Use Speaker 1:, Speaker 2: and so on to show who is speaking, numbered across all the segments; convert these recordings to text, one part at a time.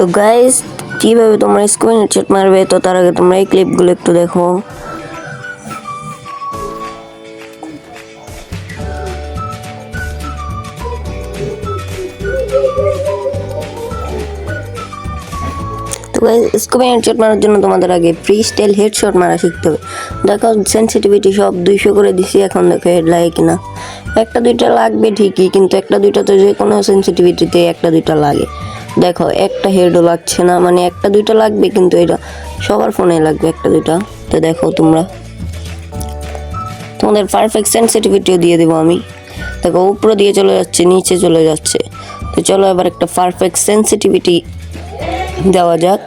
Speaker 1: তো গাইস কিভাবে তোমরা স্ক্রিন হেডশট মারবে, তো তার আগে তোমরা এই ক্লিপগুলো একটু দেখো। তো গাইস স্ক্রিন হেডশট মারার জন্য তোমাদের আগে ফ্রি স্টাইল হেডশট মারা শিখতে হবে। দেখো সেন্সিটিভিটি সব 200 করে দিছি, এখন দেখো হেড লাগে কিনা। একটা দুইটা লাগবে ঠিকই, কিন্তু একটা দুইটা তো যে কোনো সেন্সিটিভিটিতে একটা দুইটা লাগে। দেখো একটা হেডও লাগছে না, মানে একটা দুইটা লাগবে, কিন্তু এটা সবার ফোনে লাগবে একটা দুইটা। তো দেখো তোমরা, তোমাদের পারফেক্ট সেন্সিটিভিটিও দিয়ে দেবো আমি। দেখো উপরে দিয়ে চলে যাচ্ছে, নিচে চলে যাচ্ছে। তো চলো এবার একটা পারফেক্ট সেন্সিটিভিটি দেওয়া যাক।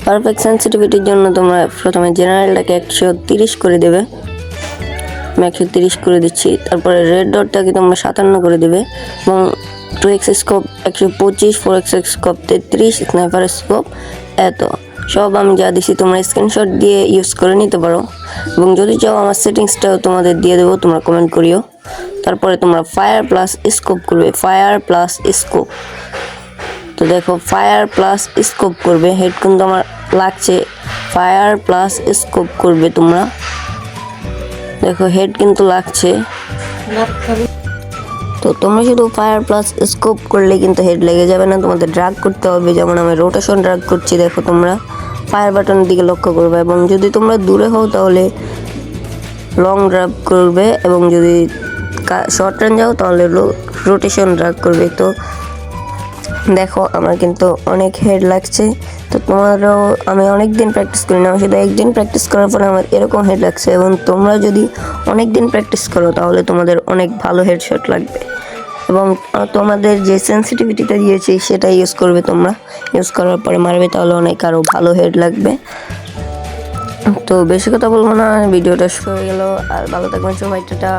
Speaker 1: পারফেক্ট সেন্সিটিভিটির জন্য তোমরা প্রথমে জেনারেলটাকে 130 করে দেবে। আমি 130 করে দিচ্ছি। তারপরে রেড ডটটাকে তোমরা 57 করে দেবে, এবং 2x scope 125, 4x scope 33, sniper scope এত সব আমি যা দিছি তোমরা স্ক্রিনশট দিয়ে ইউজ করে নিতে পারো, এবং যদি চাও আমার সেটিংসটাও তোমাদের দিয়ে দেবো, তোমরা কমেন্ট করিও। তারপরে তোমরা ফায়ার প্লাস স্কোপ করবে, ফায়ার প্লাস স্কোপ। তো দেখো ফায়ার প্লাস স্কোপ করবে, হেড কিন্তু আমার লাগছে। ফায়ার প্লাস স্কোপ করবে তোমরা, দেখো হেড কিন্তু লাগছে। তো তোমরা শুধু ফায়ার প্লাস স্কোপ করলে কিন্তু হেড লেগে যাবে না, তোমাদের ড্রাগ করতে হবে। যেমন আমি রোটেশন ড্রাগ করছি, দেখো তোমরা ফায়ার বাটনের দিকে লক্ষ্য করবে, এবং যদি তোমরা দূরে হও তাহলে লং ড্রাগ করবে, এবং যদি শর্ট রেঞ্জ যাও তাহলে রোটেশন ড্রাগ করবে। তো দেখো আমার কিন্তু অনেক হেড লাগছে। তো তোমারও আমি অনেক দিন প্র্যাকটিস করি না, শুধু একদিন প্র্যাকটিস করার পরে আমার এরকম হেড লাগছে, এবং তোমরা যদি অনেক দিন প্র্যাকটিস করো তাহলে তোমাদের অনেক ভালো হেডশট লাগবে। এবং তোমাদের যে সেন্সিটিভিটিটা দিয়েছি সেটা ইউজ করবে, তোমরা ইউজ করার পরে মারবে, তাহলে অনেক আরও ভালো হেড লাগবে। তো বেশি কথা বলবো না, ভিডিওটা শুরু হয়ে গেল। আর ভালো থাকবেন সবাই, টাটা।